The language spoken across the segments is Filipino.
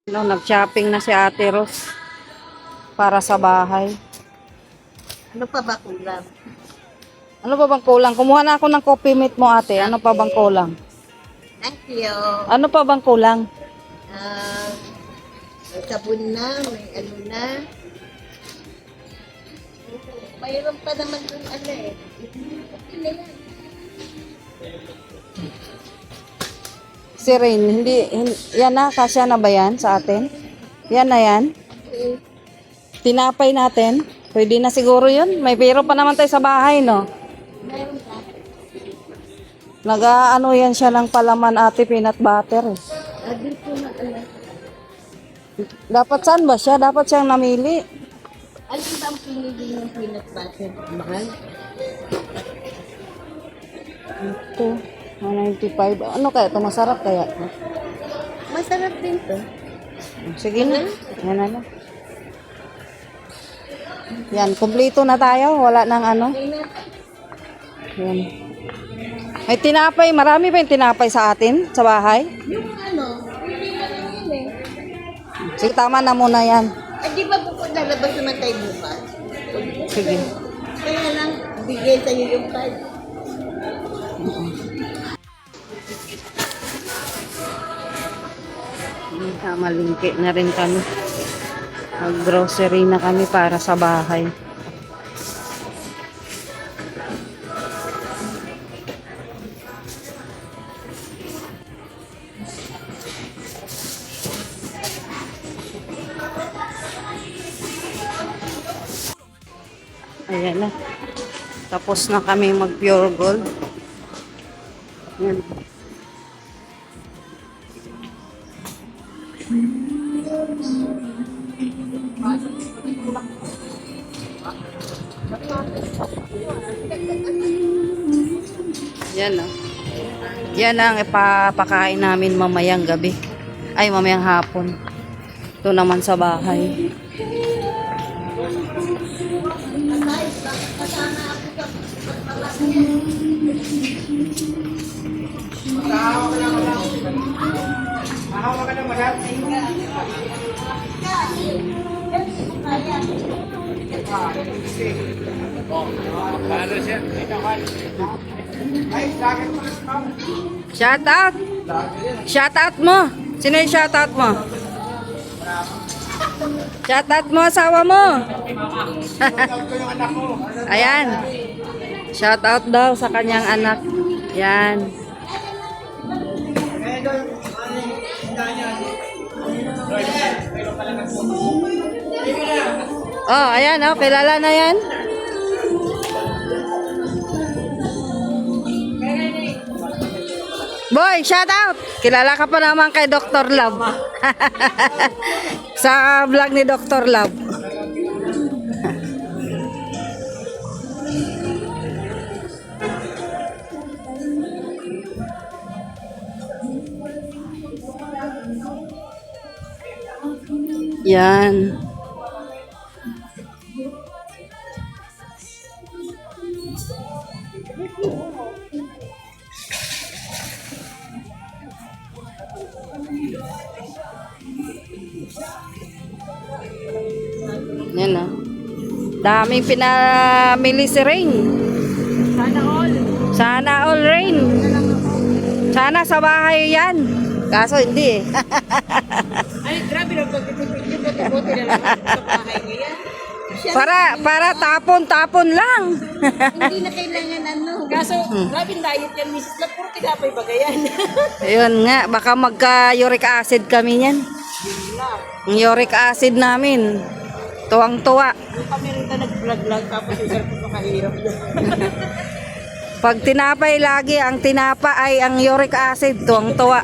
No, nag-shopping na si Ate Ros para sa bahay. Ano pa ba kulang? Ano pa bang kulang? Kumuha na ako ng coffee mate mo, ate. Ano pa bang kulang? Thank you. Ano pa bang kulang? May sabon na, may ano na. Mayroon pa naman dun ano eh. Okay na yan. Si Rain, yan na, kasya na ba yan sa atin? Yan na yan? Tinapay natin? Pwede na siguro yun. May pero pa naman tayo sa bahay, no? Mayroon pa. Nag-ano yan siya ng palaman, ate, peanut butter. Dito na ano. Dapat saan ba siya? Dapat siyang namili. Alin ba ang pinili ng peanut butter? Mahal? Ito, 195. Ano kaya ito? Masarap kaya ito? Masarap din to. Sige na. Yan na lang. Yan, kumpleto na tayo. Wala nang ano. Okay na. Yan. May tinapay. Marami pa yung tinapay sa atin, sa bahay. Yung ano, hindi na lang yun eh. Sige, tama na muna yan. Di ba bukod lalabas naman tayo bukas? Sige. Kaya lang, bigay sa'yo yung card. Malingki na rin kami. Mag-grocery na kami para sa bahay. Ayan na. Tapos na kami mag-pure gold. Ayan. Yan o. Yan ang ipapakain namin mamayang gabi. Ay, mamayang hapon. Ito naman sa bahay. Shout out! Shout out mo! Sino yung shout out mo? Shout out mo asawa mo! Ayan. Shout out daw sa kanyang anak. Yan. Oh, ayan oh, kilala na yan. Boy, shout out! Kilala ka pa naman kay Dr. Love. Sa vlog ni Dr. Love. Yan. Yan o. Daming pinamili si Rain. Sana all. Sana all, Rain. Sana sa bahay yan. Kaso hindi eh. Ay, grabe lang pagtitipid yung pagtibuti na lang sa bahay mo yan. Para tapon-tapon lang. Hindi na kailangan ano. Kaso, grabe diet yan, Mrs. Love. Puro tinapay ba yan? Ayun nga, baka magka-uric acid kami niyan. Ang uric acid namin. Tuwang-tuwa. Yung kami rin na nag-vlog-vlog tapos yung cellphone makahirap yun. Pag tinapay lagi, ang tinapa ay ang uric acid. Tuwang-tuwa.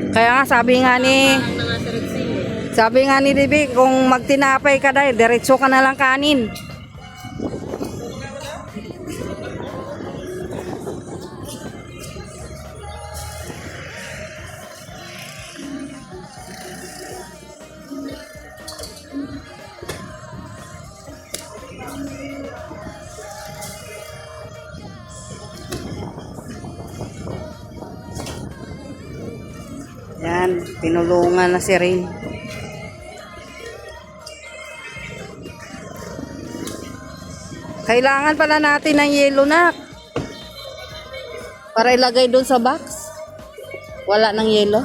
Kaya nga, sabi nga ni Bibi, kung magtinapay ka dahil, diretso ka na lang kanin. Yan, tinulungan na si Rain. Kailangan pala natin ng yelo na. Para ilagay doon sa box. Wala ng yelo.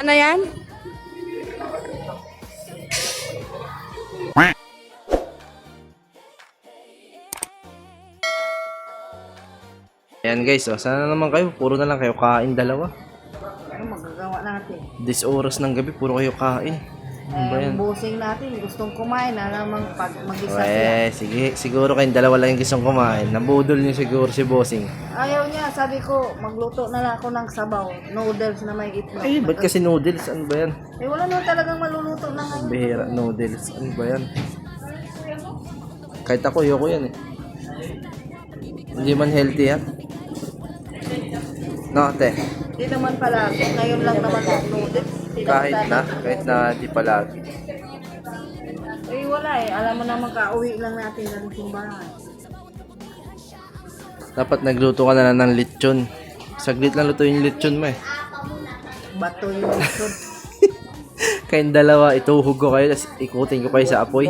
Ano yan? Ayan guys, sana naman kayo, puro na lang kayo kain dalawa. Ano magagawa natin? This oras ng gabi, puro kayo kain. Ano ba yan? Busing natin, gustong kumain na namang pag mag-isa siya. Sige, siguro kayong dalawa lang yung gustong kumain. Nabudol niyo siguro si Bossing. Ayaw niya, sabi ko, magluto na lang ako ng sabaw. Noodles na may itlog. Ay, ba't kasi noodles? Ano ba yan? Eh, wala naman talagang maluluto na ngayon. Bihira, noodles. Ano ba yan? Kahit ako, ayoko yan eh. Hindi man healthy yan. No, ate. Hindi naman pala, ngayon lang naman ang noodles. Kahit na di palagi. Eh, wala eh. Alam mo naman, kauwi lang natin ng simbahan. Dapat nagluto ka na lang ng lechon. Saglit lang luto yung lechon mo eh. Bato yung lechon. Kayong dalawa, ituhog ko kayo, tapos ikutin ko kayo sa apoy.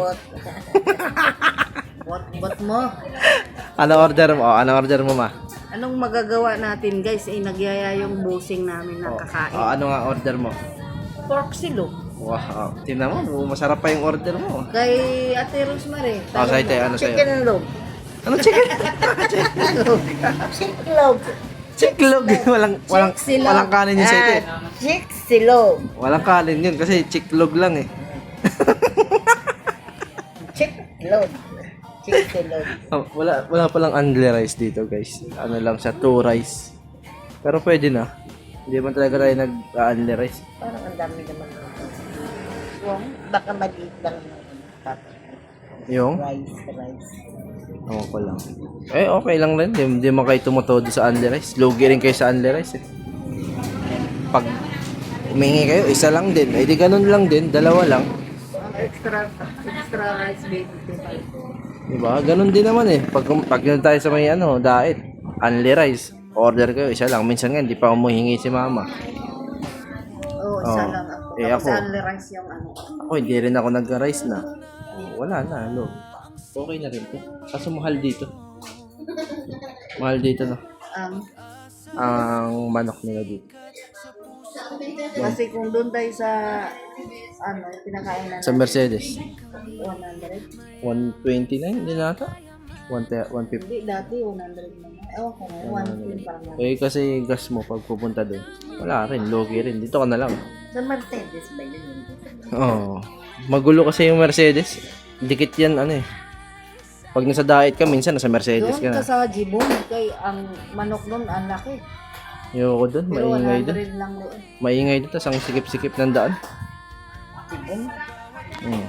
What mo? Ano order mo? Ano order mo, ma? Anong magagawa natin guys? Eh, nagyaya yung busing namin na kakain. Ano nga order mo? Pork silo. Wow, tingnan mo, masarap pa yung order mo. Kay Ate Rosemary. Sa'yo, ano sa'yo? Chicken log. Ano chicken? Chiklog. Chiklog. Walang kanin yun sa'yo. Chiksilog. Walang kanin yun kasi chiklog lang eh. Chiklog. Chiksilog. Wala palang only rice dito guys. Ano lang siya, 2 rice. Pero pwede na. Hindi man talaga tayo nag-only rice. Parang ang dami naman. Baka maliit lang Yung? rice. Ewan ko lang. Eh, okay lang rin. Hindi man kayo tumotodo sa only rice. Lugi rin kayo sa only rice eh. Pag umingi kayo, isa lang din. Eh, di ganun lang din. Dalawa lang. Extra rice baby. Diba? Ganun din naman eh. Pag yun tayo sa may diet, only rice. Order kayo, isa lang. Minsan nga, hindi pa umuhingi si mama. Oo, isa lang ako. Eh, Tapos ako. only rice yung ano. Ako, hindi rin ako nag-rice na. Wala na, okay na rin to. Kaso mahal dito. Mahal dito, no? Ang manok nila dito. Kasi kung doon tayo sa pinakain na Sa Mercedes. 100. 129, hindi na ata. 150. Hindi, dati 100 naman. Ewan ko na, 110 parang lang. Eh, kasi gas mo pag pupunta doon. Wala rin, logi rin. Dito ka na lang. Sa Mercedes ba yun? Oo. Magulo kasi yung Mercedes. Dikit yan, Pag nasa diet ka, minsan nasa Mercedes ka Doon ka na. sa Jibon, kay ang manok doon, ang laki. Ayoko doon, Pero maingay doon. 100 lang doon. Maingay doon, tas ang sikip-sikip ng daan. Jibon?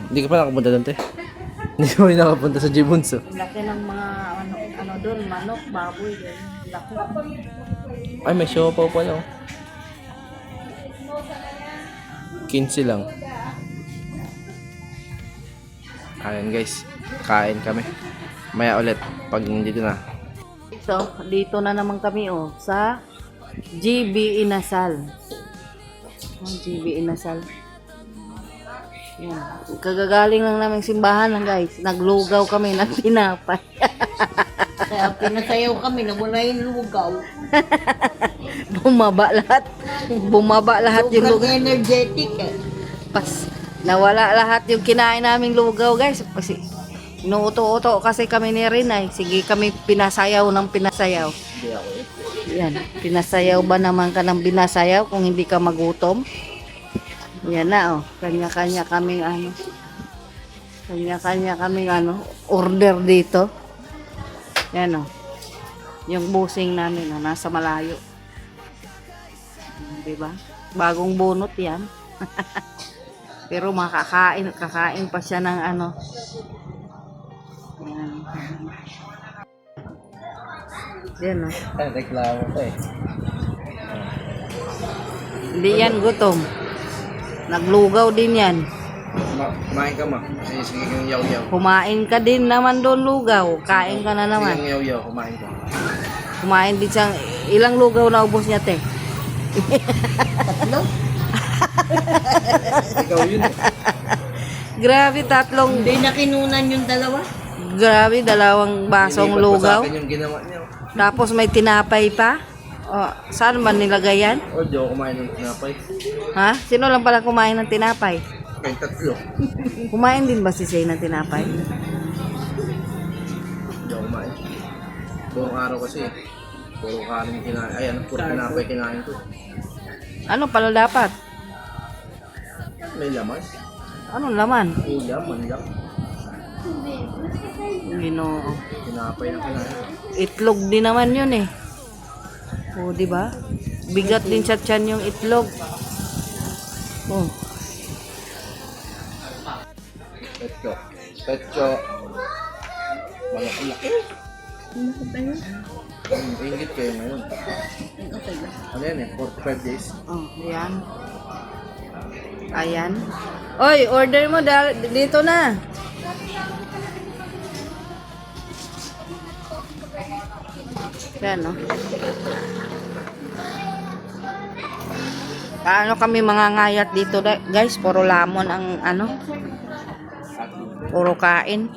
Hindi ka pa nakapunta doon, te. Hindi ka pa rin nakapunta sa Jibunso. Ang laki ng mga ano doon, manok, baboy doon. Laki. Ay, may siopaw pala, 15 lang. Ayan guys, kain kami. Maya ulit, pag dito na. So, dito na naman kami sa GB Inasal. GB Inasal. Yan. Kagagaling lang namin simbahan lang guys. Naglugaw kami ng tinapay. Kaya pinasayaw kami na mula yung lugaw. Bumaba lahat. Bumaba lahat yung lugaw. Energetic eh. Nawala lahat yung kinain naming lugaw guys. Kasi inuuto-uto kasi kami ni Rinay. Sige kami pinasayaw ng pinasayaw. Yan. Pinasayaw ba naman ka ng binasayaw kung hindi ka magutom? Yan na Kanya-kanya kaming order dito. Yan yung busing namin nasa malayo. Diba? Bagong bunot yan. Pero kakain pa siya ng Ayan. Yan, oh. Ay, reklamo pa eh. Hindi yan gutom. Naglugaw din yan. Kumain ka ma. Sige yung yaw-yaw. Kumain ka din naman doon lugaw. Kain ka na naman. Sige yung yaw-yaw, kumain ka. Kumain din siyang, ilang lugaw na ubos niya, te? Ikaw yun eh. Grabe, tatlong, Hindi na kinunan yung dalawa. grabe, dalawang basong Inipat pa lugaw. Sa akin yung ginawa niya. Tapos may tinapay pa. Oh, saan man nilagay yan? O, di ako kumain ng tinapay. Ha? Sino lang pala kumain ng tinapay? Kayong tatlo. Kumain din ba si Zay ng tinapay? Hindi ako kumain. Buong araw kasi. Puro kanin kinain. Ay, ano, puro tinapay kinain ko. Ano pala dapat? May laman. Anong laman? Ulam, manlak. Ginoo. Tinapay na kinain. Itlog din naman yun eh. O, di ba? Bigat din sa tiyan yung itlog. Oh. Petso. Petso. Malaki. Ingit kayo ngayon. Ano yan eh? 45 days. Oh, ayan. Ayan. Oy, order mo dito na. Yan, no? Paano kami mga ngayat dito, guys? Puro lamon ang ano? Puro kain.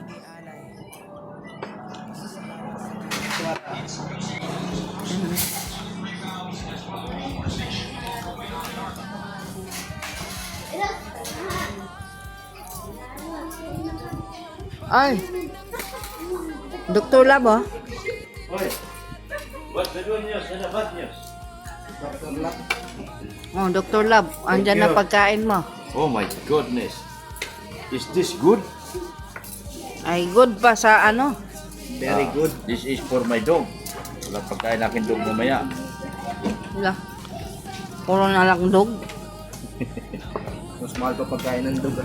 Ay. Dr. Lab, oh. Oi, what's the good news and the bad news? Oh, Dr. Lab, andyan na pagkain mo. Oh my goodness. Is this good? Ay, good pa sa ano? Very good. This is for my dog. Wala pagkain akin dog mamaya. Wala. Puro na lang dog. Mas mahal pa pagkain ng dog.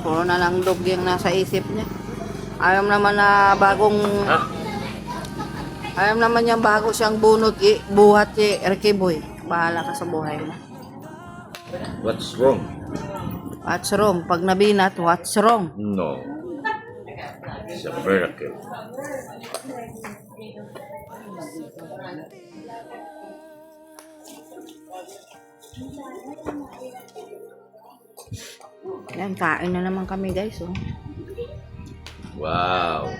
Puro na lang dog yung nasa isip niya. Ayaw naman na bagong... Ha? Ayaw naman niya bago siyang buhat si Ricky Boy. Bahala ka sa buhay mo. What's wrong? What's wrong? Pag nabinat, what's wrong? No. It's a miracle. Yan, kain na naman kami guys. Oh. Wow.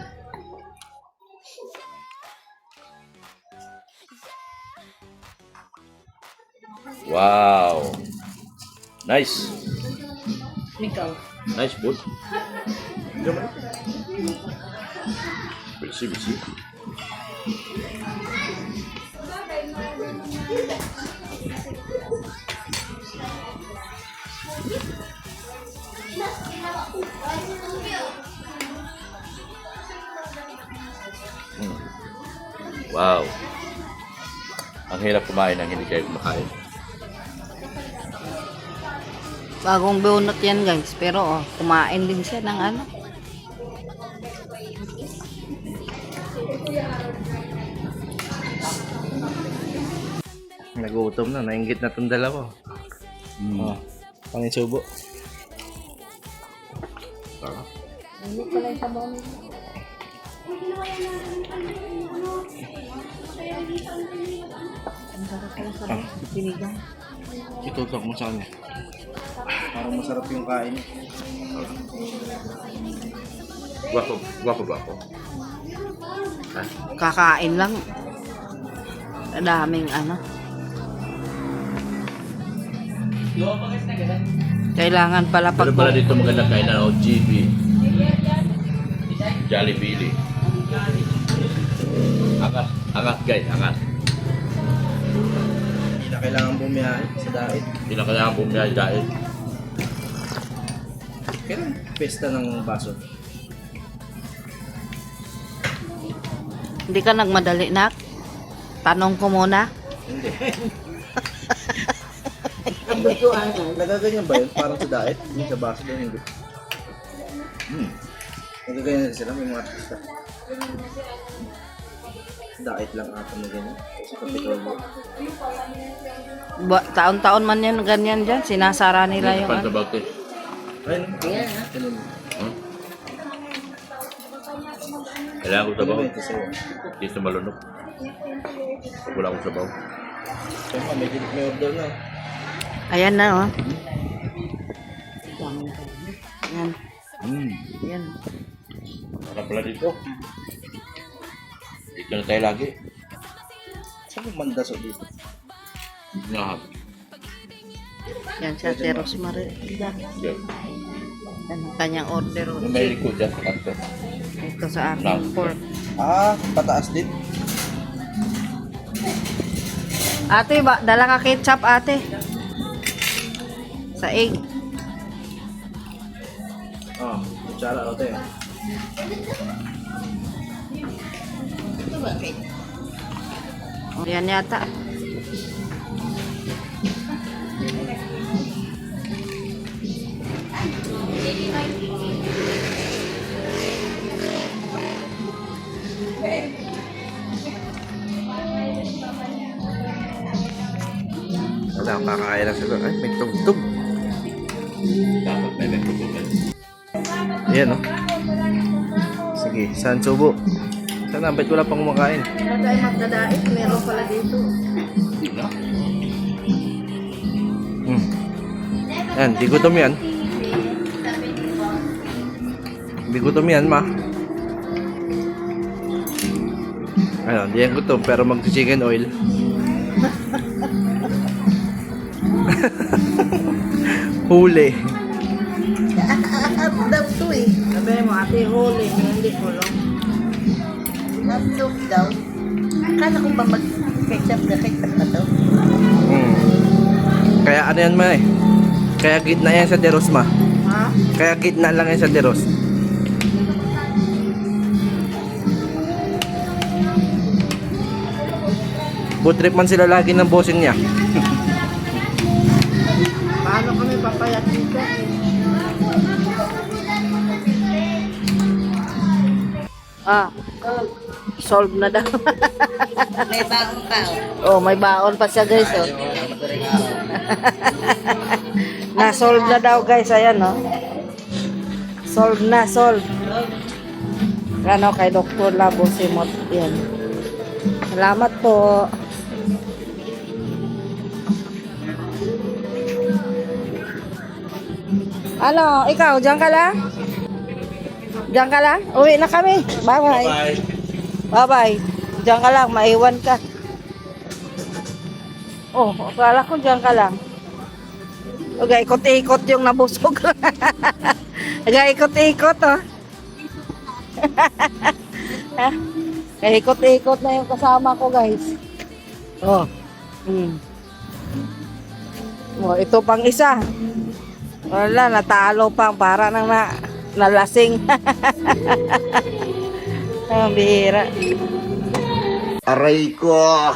Wow. Nice. Ikaw. Nice food. Bersih, bersih. Wow. Ang hirap kumain ng hindi kayo kumakain. Bagong bunot yan guys. Pero oh, kumain din siya ng ano. Nagutom na. Nainggit na itong dalawa. Oh, pangin subo. Sarap. Sinigang. Itutok mo sa kanya. Parang masarap yung kain. Guwapo, guwapo ba ako? Ha? Kakain lang. Daming ano. Kailangan pala pag Pero pala dito maganda kainan o GB. Jollibee. Angas, angas guys, angas. Hindi na kailangan bumiyahe sa daet. Hindi na kailangan bumiyay dahil. Kailan pesta ng baso? Hindi ka nagmadali, nak? Tanong ko muna. Hindi. Nagaganyan ba yun? Parang sa daet? Yung sa baso doon yung Nagaganyan sila, may mga artista. Diet lang ata mo ganyan. Kasi kapitolyo. Taon-taon man yan ganyan dyan. Sinasara nila yung ano. Pansabaw ko. Ayun. Ganun. Kailangan ko sabaw. Ito sa'yo. Hindi sa malunok. Pag wala akong sabaw. Tama, may order na. Ayan na, oh. Yan. Yan. Harap pala dito. Dito na tayo lagi. Saan yung mandaso dito? Nahap. Yan siya, si Rosemary. Yan ang kanyang order. Oh. May likod dyan sa kanto. Ito sa aking pork. Ah, pataas din. Ate, dala ka ketchup, ate. Sa egg. Ah, kutsara o tayo. Yan yata. Wala, kakain lang sila. Ay, may tugtog. Dapat may nagtutugan. Ayan, oh. Sige, saan subo? Sana, ba't wala pang kumakain? Wala tayo magdadait. Meron pala dito. Hindi na. Yan, di gutom yan. Di gutom yan, ma. Ano, di yan gutom, pero mag-chicken oil. Huli. Daw to eh. Sabi mo, ate, huli. Hindi kulong. Laptop daw. Akala ko ba mag-ketchup na to? Kaya ano yan, ma eh. Kaya gitna yan sa deros, ma. Ha? Kaya gitna lang yan sa deros. Food trip man sila lagi ng bossing niya. Paano kami papayat dito? Ah, solve na daw. May baon pa. Oh, may baon pa siya, guys. Oh. Na-solve na daw, guys. Ayan, no? Solve na, solve. Ano, kay Dr. Labo Simot. Yan. Salamat po. Ano, ikaw, diyan ka lang? Diyan ka lang? Uwi na kami. Bye-bye. Bye. Bye-bye. Diyan ka lang, maiwan ka. Oh, akala ko diyan ka lang. Okay, ikot-ikot yung nabusog. Okay, ikot-ikot, oh. Kaya ikot-ikot na yung kasama ko, guys. Oh. Oh, ito pang isa. Wala, natalo pang para nang nalasing. Ang bihira. Aray ko!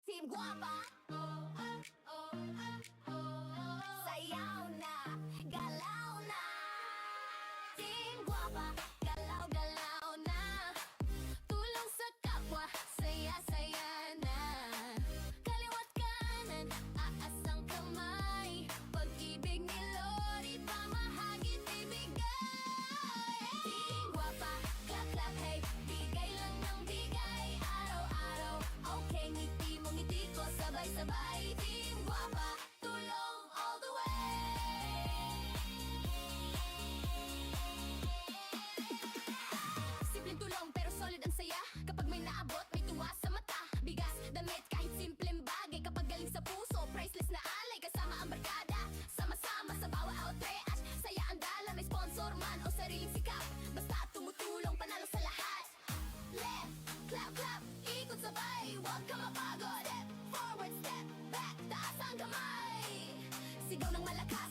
Team Guapa. Sayaw na, galaw na. Team Guapa, galaw-galaw na. Tulong sa kapwa, saya-saya na. Kaliwat kanan, aasang kamay. Pag-ibig ni Lord, ipamahagit ibigay. Team Guapa, clap-clap, hey. Bigay lang ng bigay, araw-araw. Okay, ngiti mo ngiti ko, sabay-sabay. Team Guapa, tulong all the way. Simpleng tulong pero solid ang saya. Kapag may naabot, may tuwa sa mata. Bigas, damit, kahit simpleng bagay. Kapag galing sa puso, priceless na alay. Kasama ang barkada, sama-sama sa bawat outrage. Saya ang dala, may sponsor man o sariling sikap. Basta tumutulong, panalo sa lahat. Left, clap, clap, ikot sabay. Huwag ka mapagod. Forward step, back, taas ang kamay. Sigaw ng malakas,